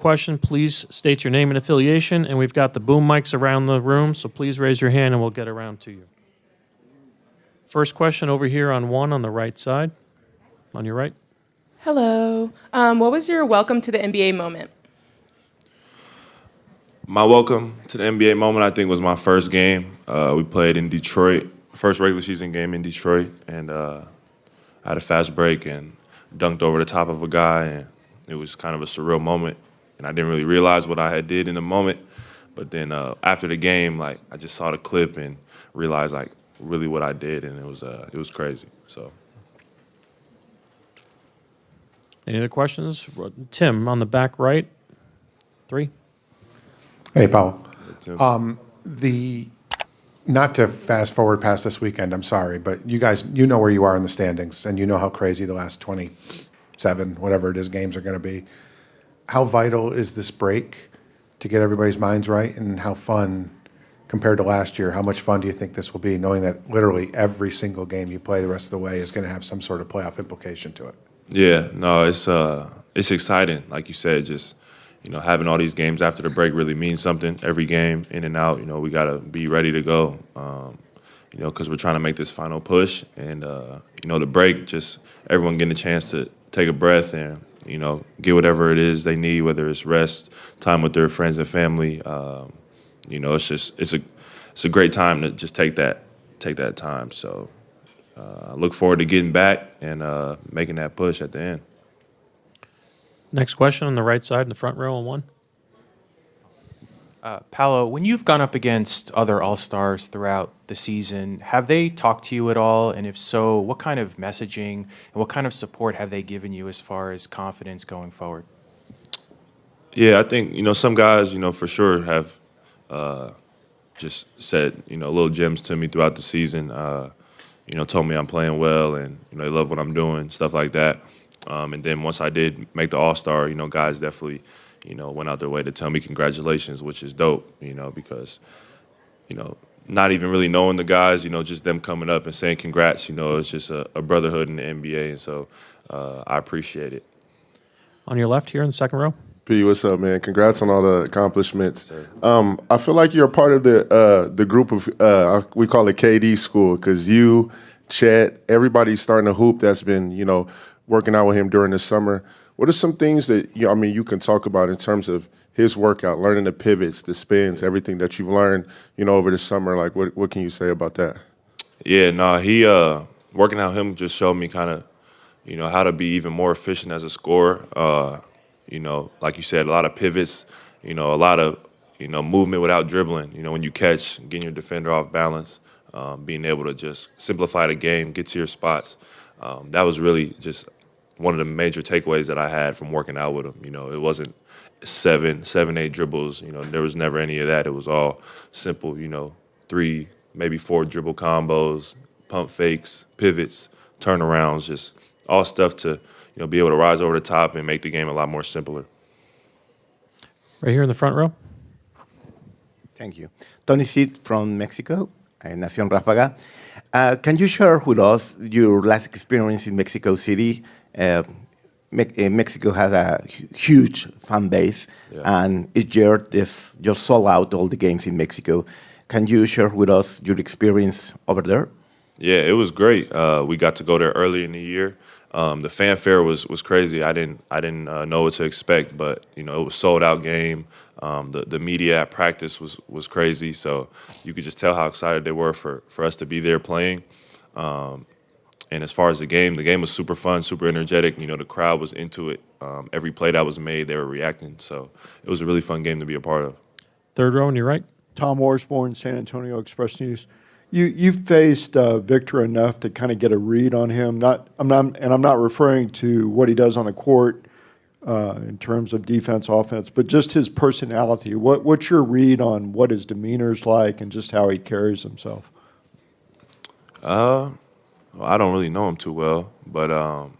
question, please state your name and affiliation, and we've got the boom mics around the room, so please raise your hand and we'll get around to you. First question over here on one on the right side. On your right. Hello. What was your welcome to the NBA moment? My welcome to the NBA moment, I think, was my first game. We played in Detroit, first regular season game in Detroit, and I had a fast break and dunked over the top of a guy, and it was kind of a surreal moment. And I didn't really realize what I had did in the moment, but then after the game, like I just saw the clip and realized like really what I did, and it was crazy. So. Any other questions? Tim, on the back right. 3. Hey, Paolo. Not to fast forward past this weekend, I'm sorry, but you guys, you know where you are in the standings, and you know how crazy the last 27, whatever it is, games are going to be. How vital is this break to get everybody's minds right, and how fun, compared to last year, how much fun do you think this will be, knowing that literally every single game you play the rest of the way is going to have some sort of playoff implication to it? Yeah, no, it's exciting. Like you said, just having all these games after the break really means something. Every game, in and out, we gotta be ready to go. Because we're trying to make this final push, and the break, just everyone getting a chance to take a breath and get whatever it is they need, whether it's rest, time with their friends and family. It's a great time to just take that time. So. I look forward to getting back and making that push at the end. Next question on the right side in the front row on 1. Paolo, when you've gone up against other All-Stars throughout the season, have they talked to you at all? And if so, what kind of messaging and what kind of support have they given you as far as confidence going forward? Yeah, I think, some guys, for sure have just said, little gems to me throughout the season. Told me I'm playing well and, they love what I'm doing, stuff like that. And then once I did make the All-Star, guys definitely, went out their way to tell me congratulations, which is dope, because, not even really knowing the guys, just them coming up and saying congrats, it's just a brotherhood in the NBA. And so I appreciate it. On your left here in the second row. P, what's up, man? Congrats on all the accomplishments. I feel like you're a part of the group of, we call it KD school, because you, Chet, everybody's starting to hoop that's been, working out with him during the summer. What are some things that, you can talk about in terms of his workout, learning the pivots, the spins, everything that you've learned, over the summer? Like, what can you say about that? Yeah, no, he, working out him just showed me kind of, how to be even more efficient as a scorer. Like you said, a lot of pivots, a lot of, movement without dribbling. When you catch, getting your defender off balance, being able to just simplify the game, get to your spots. That was really just one of the major takeaways that I had from working out with him. It wasn't 7, 8 dribbles. There was never any of that. It was all simple, 3, maybe 4 dribble combos, pump fakes, pivots, turnarounds, just all stuff to be able to rise over the top and make the game a lot more simpler. Right here in the front row. Thank you. Tony Sid from Mexico, Nación Ráfaga. Can you share with us your last experience in Mexico City? Mexico has a huge fan base, and each year there's just sold out all the games in Mexico. Can you share with us your experience over there? Yeah, it was great. We got to go there early in the year. The fanfare was crazy. I didn't know what to expect, but it was sold out game. The media at practice was crazy, so you could just tell how excited they were for us to be there playing. And as far as the game was super fun, super energetic. The crowd was into it. Every play that was made, they were reacting. So it was a really fun game to be a part of. Third row on your right. Tom Orsborn, San Antonio Express News. You've faced Victor enough to kind of get a read on him. I'm not referring to what he does on the court in terms of defense, offense, but just his personality. What's your read on what his demeanor's like and just how he carries himself? Well, I don't really know him too well, but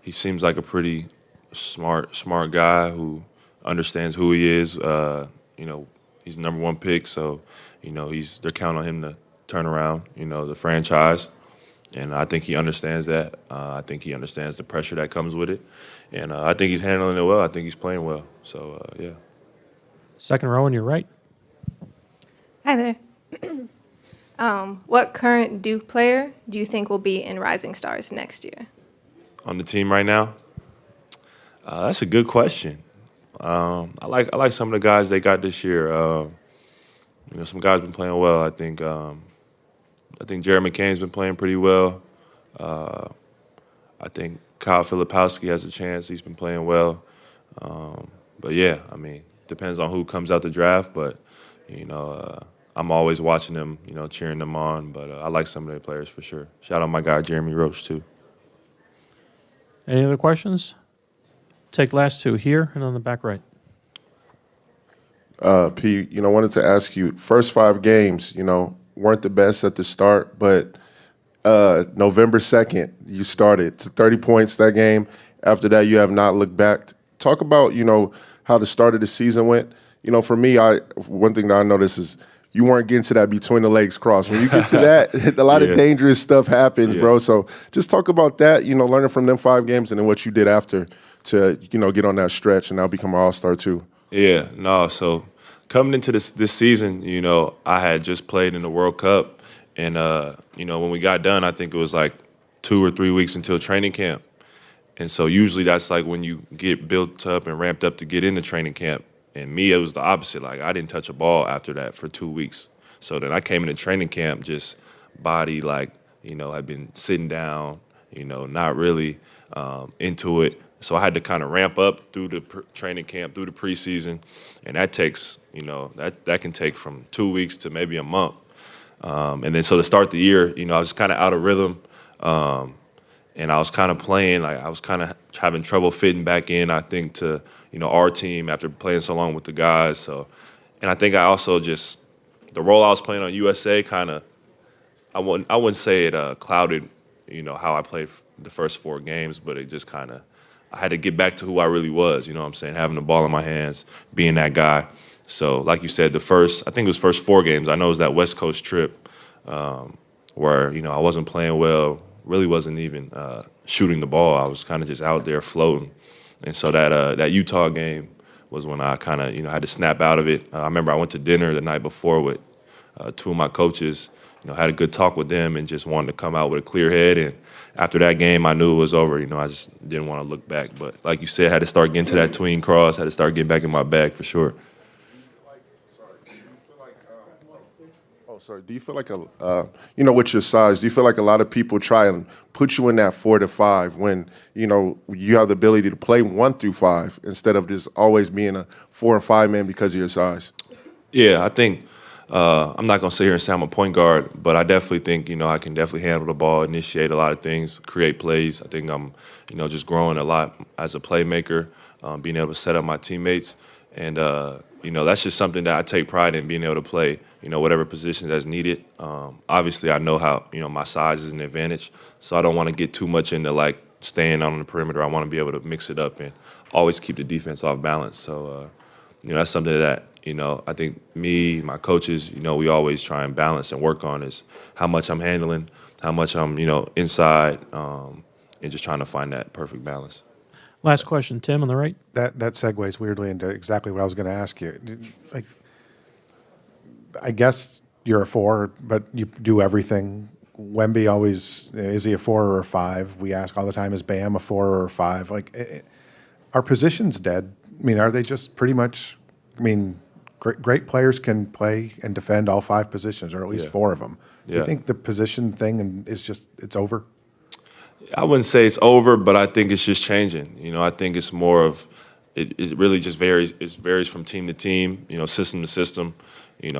he seems like a pretty smart guy who understands who he is. He's the number 1 pick, so they're counting on him to turn around, the franchise. And I think he understands that. I think he understands the pressure that comes with it. And I think he's handling it well. I think he's playing well. So, yeah. Second row on your right. Hi there. What current Duke player do you think will be in Rising Stars next year? On the team right now? That's a good question. I like some of the guys they got this year. Some guys been playing well. I think Jared McCain's been playing pretty well. I think Kyle Filipowski has a chance. He's been playing well. But yeah, I mean, depends on who comes out the draft. But I'm always watching them, cheering them on. But I like some of their players for sure. Shout out my guy Jeremy Roach too. Any other questions? Take last two here and on the back right. P, wanted to ask you, first 5 games, weren't the best at the start, but November 2nd, you started to 30 points that game. After that, you have not looked back. Talk about, how the start of the season went. For me, one thing that I noticed is you weren't getting to that between the legs cross. When you get to that, a lot of dangerous stuff happens, bro. So just talk about that, learning from them 5 games and then what you did after to, get on that stretch and now become an all-star too. Yeah, no, so coming into this season, I had just played in the World Cup. And, when we got done, I think it was like 2 or 3 weeks until training camp. And so usually that's like when you get built up and ramped up to get into training camp. And me, it was the opposite. Like, I didn't touch a ball after that for 2 weeks. So then I came into training camp just body like, I'd been sitting down, not really into it. So I had to kind of ramp up through the training camp, through the preseason. And that takes, that can take from 2 weeks to maybe a month. And then so to start the year, I was kind of out of rhythm. And I was kind of playing, like I was kind of having trouble fitting back in, I think, to, our team after playing so long with the guys. So, and I think I also just, the role I was playing on USA kind of, I wouldn't say it clouded, how I played the first 4 games, but it just kind of, I had to get back to who I really was, what I'm saying, having the ball in my hands, being that guy. So, like you said, I think it was first 4 games. I know it was that West Coast trip where, I wasn't playing well, really wasn't even shooting the ball. I was kind of just out there floating. And so that Utah game was when I kind of, had to snap out of it. I remember I went to dinner the night before with 2 of my coaches, had a good talk with them and just wanted to come out with a clear head. And after that game, I knew it was over. I just didn't want to look back. But like you said, I had to start getting to that tween cross, had to start getting back in my bag for sure. Do you feel like with your size, do you feel like a lot of people try and put you in that 4 to 5 when, you have the ability to play 1 through 5 instead of just always being a 4 and 5 man because of your size? Yeah, I think I'm not going to sit here and say I'm a point guard, but I definitely think, I can definitely handle the ball, initiate a lot of things, create plays. I think I'm, just growing a lot as a playmaker, being able to set up my teammates. And, that's just something that I take pride in, being able to play, whatever position that's needed. Obviously, I know how, my size is an advantage, so I don't want to get too much into, like, staying on the perimeter. I want to be able to mix it up and always keep the defense off balance. So, that's something that, I think me, my coaches, we always try and balance and work on is how much I'm handling, how much I'm, inside, and just trying to find that perfect balance. Last question, Tim, on the right. That segues weirdly into exactly what I was going to ask you. Like, I guess you're a 4, but you do everything. Wemby always, is he a 4 or a 5? We ask all the time, is Bam a 4 or a 5? Like, are positions dead? I mean, are they just pretty much, great players can play and defend all 5 positions, or at least 4 of them. Do you think the position thing is just, it's over? I wouldn't say it's over, but I think it's just changing. I think it's more of it really just varies. It varies from team to team, system to system.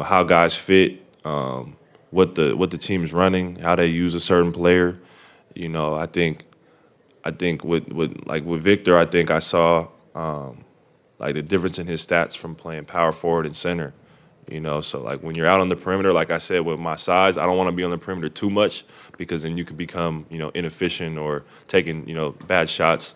How guys fit, what the team is running, how they use a certain player. I think with Victor, I think I saw like the difference in his stats from playing power forward and center. So like when you're out on the perimeter, like I said, with my size, I don't want to be on the perimeter too much because then you can become, inefficient or taking, bad shots.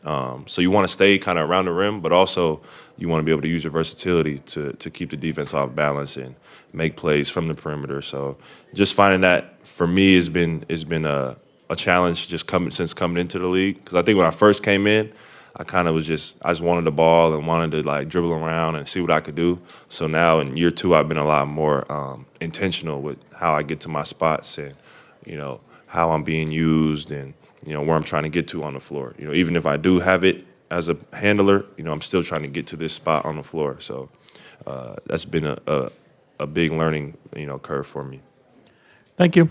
So you want to stay kind of around the rim, but also you want to be able to use your versatility to keep the defense off balance and make plays from the perimeter. So just finding that for me has been a challenge just coming into the league. Because I think when I first came in, I kind of I just wanted the ball and wanted to like dribble around and see what I could do. So now in year 2, I've been a lot more intentional with how I get to my spots and, you know, how I'm being used and, you know, where I'm trying to get to on the floor. You know, even if I do have it as a handler, you know, I'm still trying to get to this spot on the floor. So that's been a big learning, you know, curve for me. Thank you.